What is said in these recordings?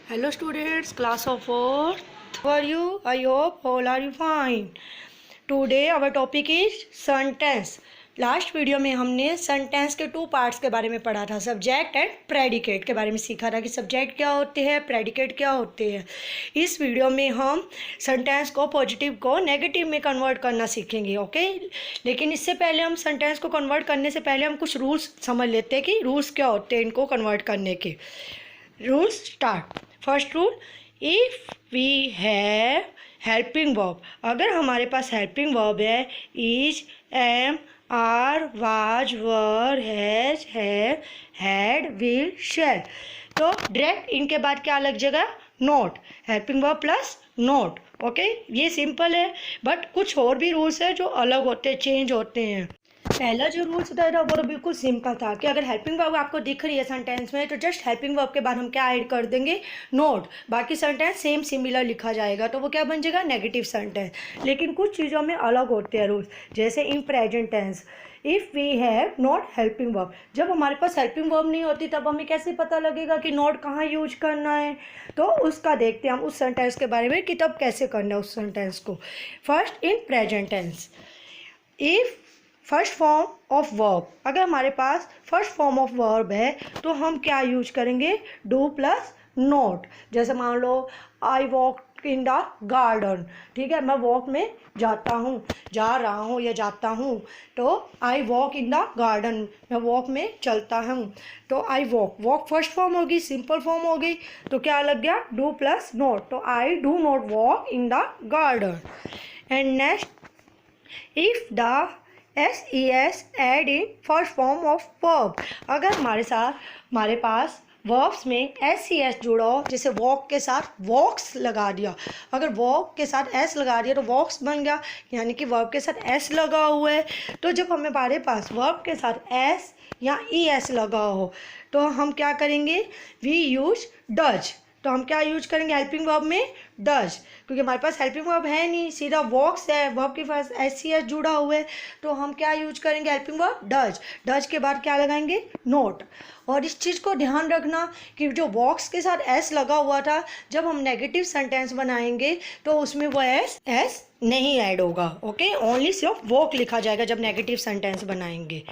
Hello students, class of 4th. How are you? I hope all are you fine. Today our topic is sentence. Last video में हमने sentence के 2 parts के बारे में पढ़ा था, सब्जेक्ट एंड प्रेडिकेट के बारे में सीखा था कि सब्जेक्ट क्या होते हैं, प्रेडिकेट क्या होते हैं। इस वीडियो में हम सेंटेंस को पॉजिटिव को नेगेटिव में कन्वर्ट करना सीखेंगे, ओके। लेकिन इससे पहले हम सेंटेंस को कन्वर्ट करने से पहले हम कुछ रूल्स समझ लेते हैं कि रूल्स क्या होते हैं इनको कन्वर्ट करने के। Rules start. First rule, if we have helping verb, अगर हमारे पास हेल्पिंग वर्ब है, is, am, are, was, were, has, have, had, will, shall, तो डायरेक्ट इनके बाद क्या लग जाएगा, not. Helping verb plus not, okay. ये सिंपल है, बट कुछ और भी रूल्स है जो अलग होते हैं, चेंज होते हैं। पहला जो रूल्स होता है वो बिल्कुल सिंपल था कि अगर हेल्पिंग वर्ब आपको दिख रही है सेंटेंस में तो जस्ट हेल्पिंग वर्ब के बाद हम क्या ऐड कर देंगे, नोट। बाकी सेंटेंस सेम सिमिलर लिखा जाएगा तो वो क्या बन जाएगा, नेगेटिव सेंटेंस। लेकिन कुछ चीज़ों में अलग होते हैं रूल्स, जैसे in present tense if we have not helping verb, जब हमारे पास हेल्पिंग वर्ब नहीं होती तब हमें कैसे पता लगेगा कि नॉट कहाँ यूज करना है, तो उसका देखते हैं हम उस सेंटेंस के बारे में कि तब कैसे करना है उस सेंटेंस को। First in present tense, if first form of verb, अगर हमारे पास फर्स्ट फॉर्म ऑफ वर्ब है तो हम क्या यूज करेंगे, डू प्लस नॉट। जैसे मान लो I walk in the garden, ठीक है, मैं वॉक में जाता हूँ, जा रहा हूँ या जाता हूँ, तो I walk in the garden, मैं वॉक में चलता हूँ, तो I walk, walk first form होगी, सिंपल फॉर्म होगी, तो क्या लग गया, डू प्लस नॉट, तो I do not walk in the garden. And next, if the SES ed in first form of verb, अगर हमारे पास वर्ब्स में SES जुड़ा हो, जैसे वॉक के साथ वॉक्स लगा दिया, अगर वॉक के साथ S लगा दिया तो वॉक्स बन गया, यानी कि वर्ब के साथ S लगा हुआ है। तो जब हमारे पास वर्ब के साथ S या ES लगा हो तो हम क्या करेंगे, वी यूज डज, तो हम क्या यूज करेंगे हेल्पिंग वर्ब में, डज, क्योंकि हमारे पास हेल्पिंग वर्ब है नहीं, सीधा वॉक्स है, वर्ब के पास SES जुड़ा हुआ है, तो हम क्या यूज करेंगे हेल्पिंग वर्ब डज, डज के बाद क्या लगाएंगे, नोट। और इस चीज़ को ध्यान रखना कि जो वॉक्स के साथ S लगा हुआ था, जब हम नेगेटिव सेंटेंस बनाएंगे तो उसमें वो S नहीं ऐड होगा, ओके, ओनली सिर्फ वॉक लिखा जाएगा जब नेगेटिव सेंटेंस बनाएंगे।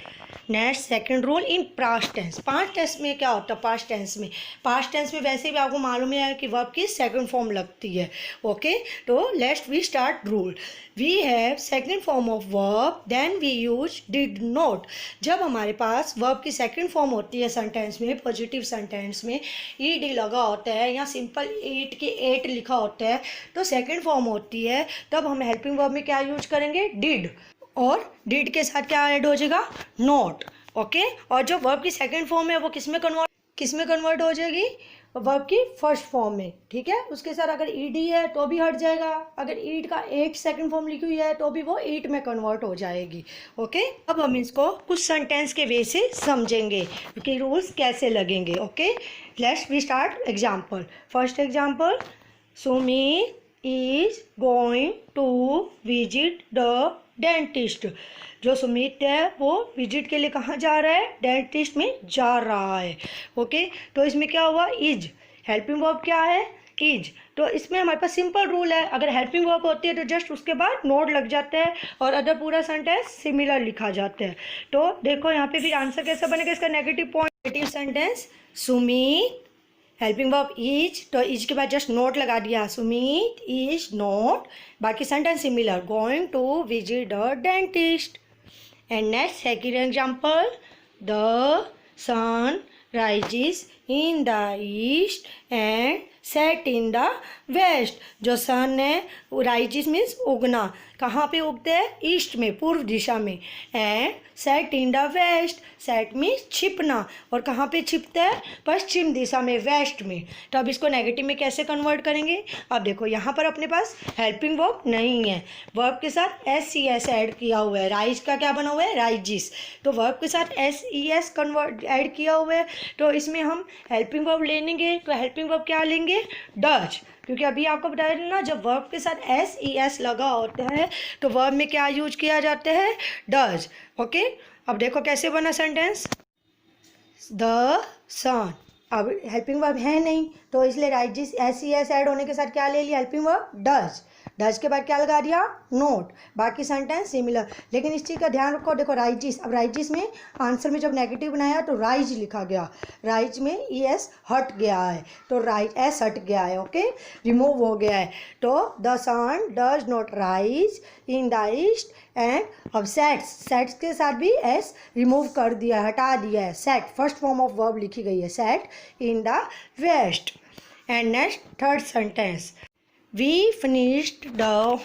Next second rule in past tense, past tense में क्या होता है, पास्ट टेंस में वैसे भी आपको मालूम है कि वर्ब की सेकंड फॉर्म लगती है, ओके। तो let's we start rule, we have second form of verb then we use did not, जब हमारे पास वर्ब की सेकंड फॉर्म होती है सेंटेंस में, पॉजिटिव सेंटेंस में ed लगा होता है या सिंपल ईट की एट लिखा होता है, तो सेकंड फॉर्म होती है, तब हम हेल्पिंग वर्ब में क्या यूज करेंगे, डिड, और डिड के साथ क्या ऐड हो जाएगा, नॉट, ओके। और जो वर्ब की सेकंड फॉर्म है वो किस में कन्वर्ट हो जाएगी, वर्ब की फर्स्ट फॉर्म में, ठीक है। उसके साथ अगर ed है तो भी हट जाएगा, अगर ईट का एट सेकंड फॉर्म लिखी हुई है तो भी वो ईट में कन्वर्ट हो जाएगी, ओके। अब हम इसको कुछ सेंटेंस के वे से समझेंगे कि रूल्स कैसे लगेंगे, okay. Let's we start example. First example, Sumit is going to visit the dentist, जो सुमित है वो विजिट के लिए कहाँ जा रहा है, डेंटिस्ट में जा रहा है, ओके। तो इसमें क्या हुआ, इज, हेल्पिंग वर्ब क्या है, इज, तो इसमें हमारे पास सिंपल रूल है, अगर हेल्पिंग वर्ब होती है तो जस्ट उसके बाद नोट लग जाता है और अदर पूरा सेंटेंस सिमिलर लिखा जाता है। तो देखो यहाँ पे फिर आंसर कैसा बनेगा इसका, negative point, negative sentence, Sumit, helping verb is, तो इज के बाद जस्ट नोट लगा दिया, सुमित इज नॉट, बाकी sentence similar, going to visit the dentist. And next second example, the sun rises in the east and set in the west, जो sun है वो rises means उगना, कहाँ पे उगते हैं, ईस्ट में, पूर्व दिशा में, and set in the west, set means छिपना, और कहाँ पे छिपता है, पश्चिम दिशा में, वेस्ट में। तो अब इसको नेगेटिव में कैसे कन्वर्ट करेंगे, अब देखो यहाँ पर अपने पास हेल्पिंग वर्ब नहीं है, वर्ब के साथ SES ऐड किया हुआ है, राइज का क्या बना हुआ है, राइजिस, तो वर्ब के साथ SES कन्वर्ट ऐड किया हुआ है, तो इसमें हम हेल्पिंग वर्ब लेंगे, तो हेल्पिंग वर्ब क्या लेंगे, डज, क्योंकि अभी आपको बताया ना जब वर्ब के साथ SES लगा होता है तो वर्ब में क्या यूज किया जाता है, डज, ओके। अब देखो कैसे बना सेंटेंस, द सन अब हेल्पिंग वर्ब है नहीं तो इसलिए राइट जिस एस सी एस ऐड होने के साथ क्या ले लिया, हेल्पिंग वर्ब डज। डज के बाद क्या लगा दिया, नोट। बाकी सेंटेंस सिमिलर। लेकिन इस चीज़ का ध्यान रखो, देखो राइजिस, अब राइजिस में आंसर में जब नेगेटिव बनाया तो राइज लिखा गया, राइज में ई एस हट गया है तो राइज एस हट गया है, ओके, रिमूव हो गया है। तो the sun does not rise in the east and अब सेट्स, सेट्स के साथ भी एस रिमूव कर दिया, हटा दिया है। Set first form of verb लिखी गई है, set in the west. And next third sentence, we finished the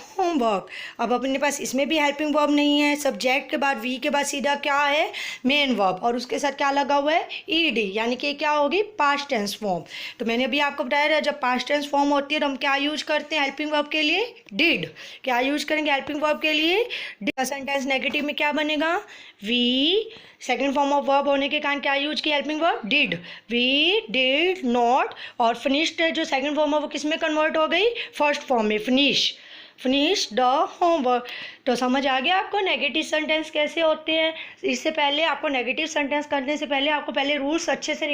homework. अब अपने पास इसमें भी हेल्पिंग वर्ब नहीं है, सब्जेक्ट के बाद वी के बाद सीधा क्या है, मेन वर्ब, और उसके साथ क्या लगा हुआ है, ईडी, यानी कि क्या होगी, पास्ट टेंस फॉर्म। तो मैंने अभी आपको बताया था जब पास्ट टेंस फॉर्म होती है तो हम क्या यूज करते हैं हेल्पिंग वर्ब के लिए, डिड। क्या यूज करेंगे हेल्पिंग वर्ब के लिए, डिड। सेंटेंस नेगेटिव में क्या बनेगा, we, second form of verb होने के कारण क्या यूज किया, helping verb did, we did not. और फिनिश्ड जो सेकेंड फॉर्म है वो किस में कन्वर्ट हो गई, फर्स्ट फॉर्म में, फिनिश द होमवर्क। तो समझ आ गया आपको नेगेटिव सेंटेंस कैसे होते हैं। इससे पहले आपको नेगेटिव सेंटेंस करने से पहले आपको पहले रूल्स अच्छे से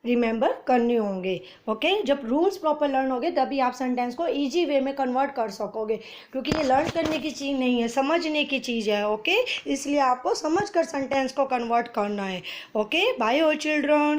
रिमेंबर करने होंगे, ओके। जब रूल्स प्रॉपर लर्न होंगे तभी आप सेंटेंस को इजी वे में कन्वर्ट कर सकोगे, क्योंकि ये लर्न करने की चीज़ नहीं है, समझने की चीज़ है, ओके। इसलिए आपको समझ कर सेंटेंस को कन्वर्ट करना है, ओके। Bye all children.